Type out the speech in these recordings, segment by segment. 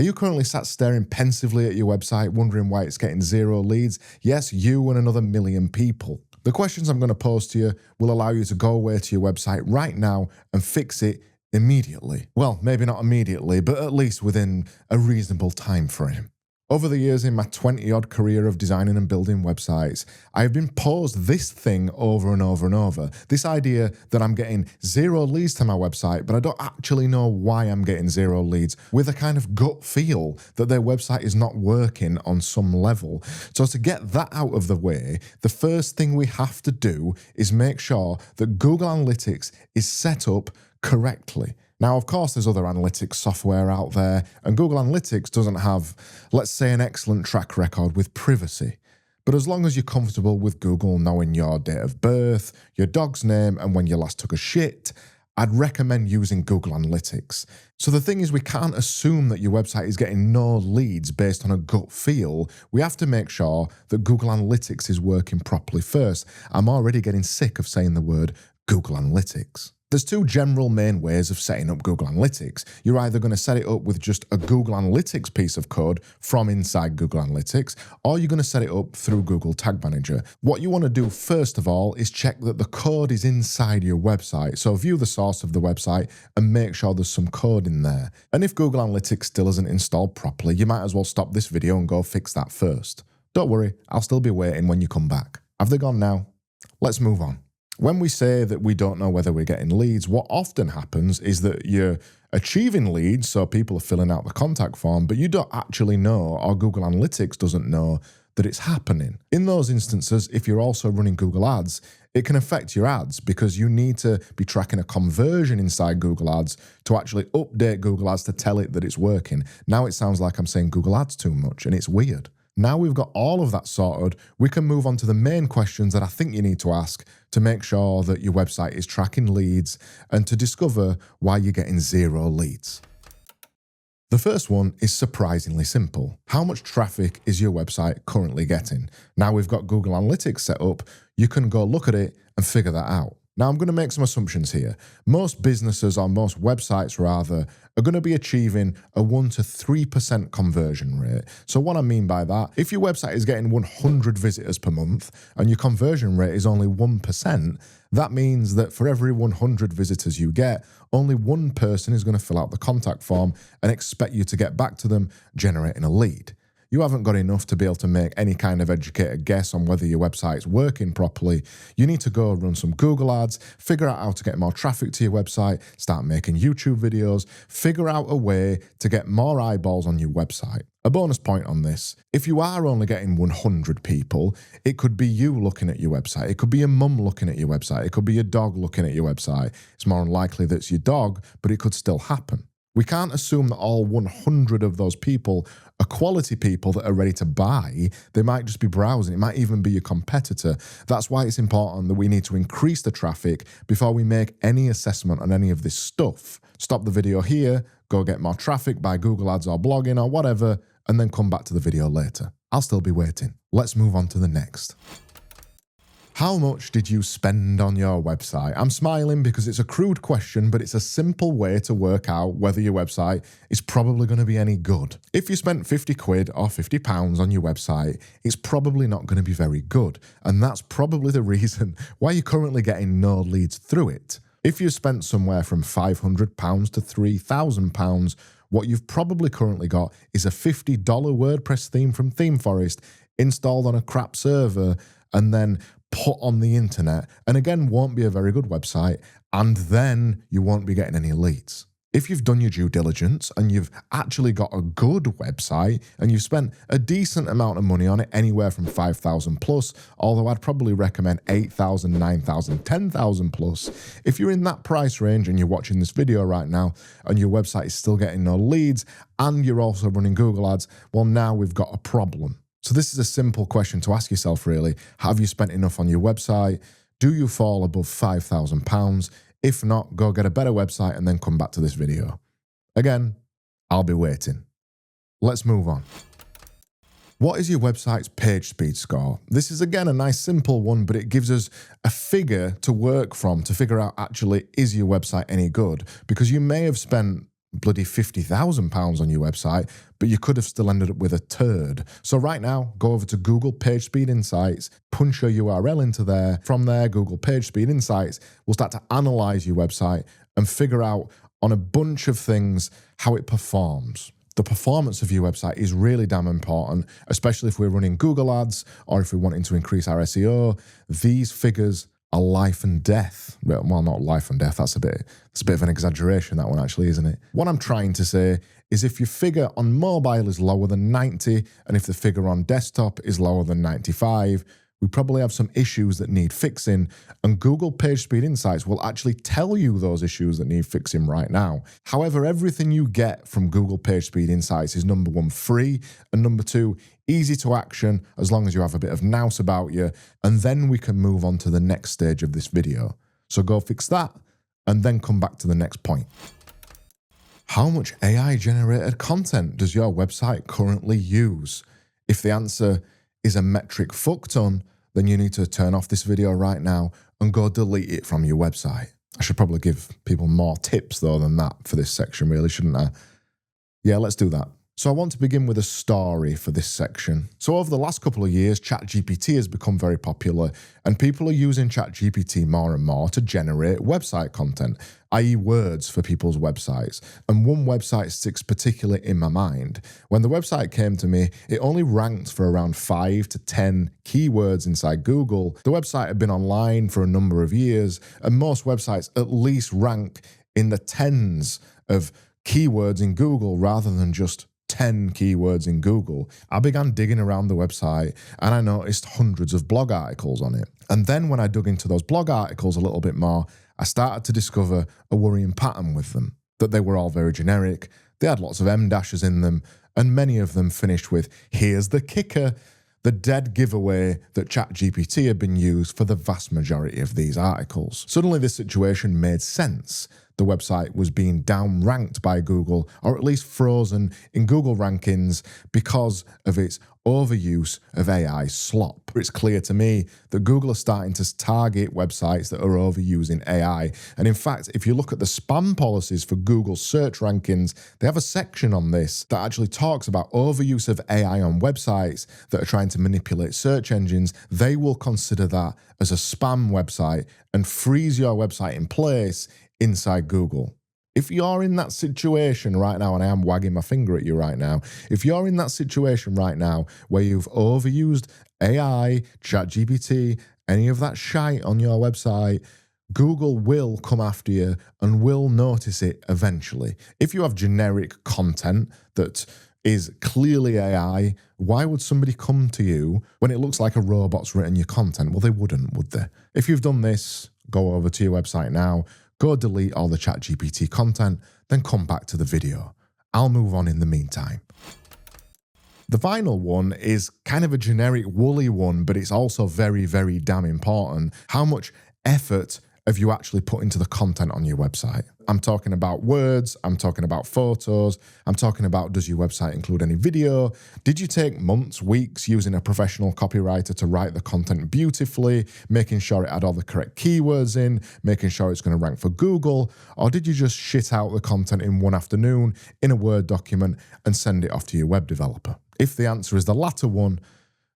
Are you currently sat staring pensively at your website, wondering why it's getting 0 leads? Yes, you and another million people. The questions I'm going to pose to you will allow you to go away to your website right now and fix it immediately. Well, maybe not immediately, but at least within a reasonable time frame. Over the years in my 20-odd career of designing and building websites, I have been posed this thing over and over and over. This idea that I'm getting 0 leads to my website, but I don't actually know why I'm getting 0 leads, with a kind of gut feel that their website is not working on some level. So to get that out of the way, the first thing we have to do is make sure that Google Analytics is set up correctly. Now, of course, there's other analytics software out there, and Google Analytics doesn't have, let's say, an excellent track record with privacy. But as long as you're comfortable with Google knowing your date of birth, your dog's name, and when you last took a shit, I'd recommend using Google Analytics. So the thing is, we can't assume that your website is getting no leads based on a gut feel. We have to make sure that Google Analytics is working properly first. I'm already getting sick of saying the word Google Analytics. There's 2 general main ways of setting up Google Analytics. You're either going to set it up with just a Google Analytics piece of code from inside Google Analytics, or you're going to set it up through Google Tag Manager. What you want to do first of all is check that the code is inside your website. So view the source of the website and make sure there's some code in there. And if Google Analytics still isn't installed properly, you might as well stop this video and go fix that first. Don't worry, I'll still be waiting when you come back. Have they gone now? Let's move on. When we say that we don't know whether we're getting leads, what often happens is that you're achieving leads, so people are filling out the contact form, but you don't actually know, or Google Analytics doesn't know, that it's happening. In those instances, if you're also running Google Ads, it can affect your ads because you need to be tracking a conversion inside Google Ads to actually update Google Ads to tell it that it's working. Now it sounds like I'm saying Google Ads too much, and it's weird. Now we've got all of that sorted, we can move on to the main questions that I think you need to ask to make sure that your website is tracking leads and to discover why you're getting 0 leads. The first one is surprisingly simple. How much traffic is your website currently getting? Now we've got Google Analytics set up, you can go look at it and figure that out. Now I'm going to make some assumptions here. Most businesses, or most websites rather, are going to be achieving a 1 to 3% conversion rate. So what I mean by that, if your website is getting 100 visitors per month and your conversion rate is only 1%, that means that for every 100 visitors you get, only 1 person is going to fill out the contact form and expect you to get back to them, generating a lead. You haven't got enough to be able to make any kind of educated guess on whether your website's working properly. You need to go run some Google ads, figure out how to get more traffic to your website, start making YouTube videos, figure out a way to get more eyeballs on your website. A bonus point on this, if you are only getting 100 people, it could be you looking at your website. It could be your mum looking at your website. It could be your dog looking at your website. It's more unlikely that it's your dog, but it could still happen. We can't assume that all 100 of those people are quality people that are ready to buy. They might just be browsing. It might even be your competitor. That's why it's important that we need to increase the traffic before we make any assessment on any of this stuff. Stop the video here, go get more traffic by Google Ads or blogging or whatever, and then come back to the video later. I'll still be waiting. Let's move on to the next. How much did you spend on your website? I'm smiling because it's a crude question, but it's a simple way to work out whether your website is probably going to be any good. If you spent 50 quid or £50 on your website, it's probably not going to be very good. And that's probably the reason why you're currently getting no leads through it. If you spent somewhere from £500 to £3,000, what you've probably currently got is a $50 WordPress theme from ThemeForest installed on a crap server and then put on the internet, and again won't be a very good website, and then you won't be getting any leads. If you've done your due diligence and you've actually got a good website and you've spent a decent amount of money on it, anywhere from 5,000 plus, although I'd probably recommend 8,000, 9,000, 10,000 plus. If you're in that price range and you're watching this video right now and your website is still getting no leads and you're also running Google Ads, well, now we've got a problem. So this is a simple question to ask yourself really. Have you spent enough on your website? Do you fall above £5,000? If not, go get a better website and then come back to this video. Again, I'll be waiting. Let's move on. What is your website's page speed score? This is again a nice simple one, but it gives us a figure to work from to figure out actually, is your website any good? Because you may have spent bloody £50,000 on your website, but you could have still ended up with a turd. So right now, go over to Google PageSpeed Insights, punch your URL into there. From there, Google PageSpeed Insights will start to analyze your website and figure out on a bunch of things how it performs. The performance of your website is really damn important, especially if we're running Google ads or if we're wanting to increase our SEO. These figures are life and death. Well, not life and death. That's a bit of an exaggeration, that one actually, isn't it? What I'm trying to say is if your figure on mobile is lower than 90, and if the figure on desktop is lower than 95, we probably have some issues that need fixing, and Google PageSpeed Insights will actually tell you those issues that need fixing right now. However, everything you get from Google PageSpeed Insights is number one, free, and number two, easy to action as long as you have a bit of nous about you, and then we can move on to the next stage of this video. So go fix that, and then come back to the next point. How much AI-generated content does your website currently use? If the answer is a metric fuck ton, then you need to turn off this video right now and go delete it from your website. I should probably give people more tips though than that for this section, really, shouldn't I? Yeah, let's do that. So I want to begin with a story for this section. So over the last couple of years, ChatGPT has become very popular, and people are using ChatGPT more and more to generate website content, i.e. words for people's websites. And one website sticks particularly in my mind. When the website came to me, it only ranked for around 5 to 10 keywords inside Google. The website had been online for a number of years, and most websites at least rank in the tens of keywords in Google rather than just 10 keywords in Google. I began digging around the website and I noticed hundreds of blog articles on it. And then when I dug into those blog articles a little bit more, I started to discover a worrying pattern with them, that they were all very generic, they had lots of M-dashes in them, and many of them finished with, here's the kicker, the dead giveaway that ChatGPT had been used for the vast majority of these articles. Suddenly this situation made sense. The website was being down-ranked by Google, or at least frozen in Google rankings because of its overuse of AI slop. It's clear to me that Google are starting to target websites that are overusing AI. And in fact, if you look at the spam policies for Google search rankings, they have a section on this that actually talks about overuse of AI on websites that are trying to manipulate search engines. They will consider that as a spam website and freeze your website in place inside Google. If you're in that situation right now, and I am wagging my finger at you right now, if you're in that situation right now where you've overused AI, ChatGPT, any of that shite on your website, Google will come after you and will notice it eventually. If you have generic content that is clearly AI, why would somebody come to you when it looks like a robot's written your content? Well, they wouldn't, would they? If you've done this, go over to your website now, go delete all the ChatGPT content, then come back to the video. I'll move on in the meantime. The final one is kind of a generic woolly one, but it's also very, very damn important. How much effort have you actually put into the content on your website? I'm talking about words, I'm talking about photos, I'm talking about, does your website include any video? Did you take months, weeks using a professional copywriter to write the content beautifully, making sure it had all the correct keywords in, making sure it's going to rank for Google? Or did you just shit out the content in one afternoon in a Word document and send it off to your web developer? If the answer is the latter one,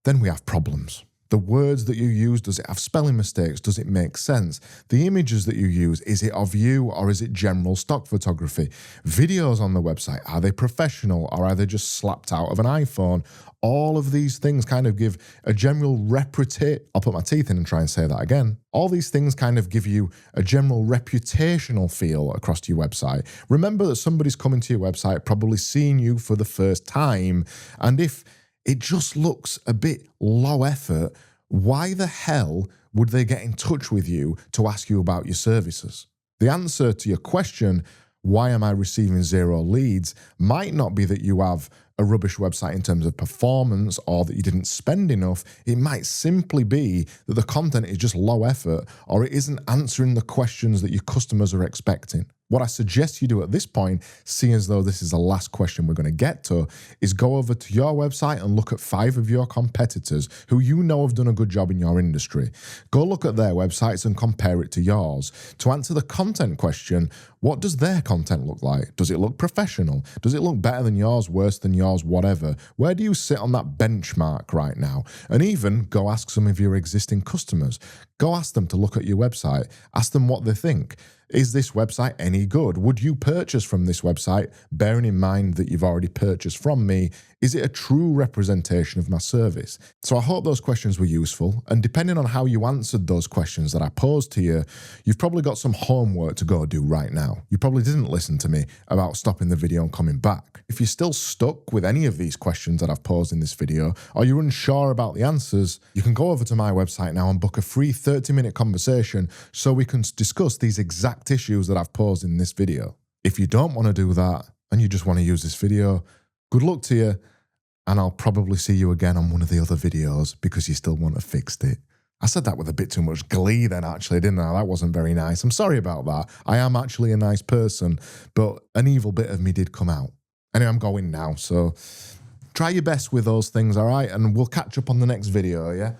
then we have problems. The words that you use, does it have spelling mistakes? Does it make sense? The images that you use, is it of you or is it general stock photography? Videos on the website, are they professional or are they just slapped out of an iPhone? All of these things kind of give a general reputation. I'll put my teeth in and try and say that again. All these things kind of give you a general reputational feel across your website. Remember that somebody's coming to your website, probably seeing you for the first time, and if it just looks a bit low effort, why the hell would they get in touch with you to ask you about your services? The answer to your question, why am I receiving 0 leads, might not be that you have a rubbish website in terms of performance or that you didn't spend enough. It might simply be that the content is just low effort or it isn't answering the questions that your customers are expecting. What I suggest you do at this point, seeing as though this is the last question we're going to get to, is go over to your website and look at 5 of your competitors who you know have done a good job in your industry. Go look at their websites and compare it to yours. To answer the content question, what does their content look like? Does it look professional? Does it look better than yours, worse than yours, whatever? Where do you sit on that benchmark right now? And even go ask some of your existing customers. Go ask them to look at your website. Ask them what they think. Is this website any good? Would you purchase from this website, bearing in mind that you've already purchased from me? Is it a true representation of my service? So I hope those questions were useful. And depending on how you answered those questions that I posed to you, you've probably got some homework to go do right now. You probably didn't listen to me about stopping the video and coming back. If you're still stuck with any of these questions that I've posed in this video, or you're unsure about the answers, you can go over to my website now and book a free 30-minute conversation so we can discuss these exact issues that I've posed in this video. If you don't want to do that and you just want to use this video, good luck to you, and I'll probably see you again on one of the other videos because you still want to fix it. I said that with a bit too much glee then, actually, didn't I? That wasn't very nice. I'm sorry about that. I am actually a nice person, but an evil bit of me did come out. Anyway, I'm going now, so try your best with those things, all right? And we'll catch up on the next video, yeah?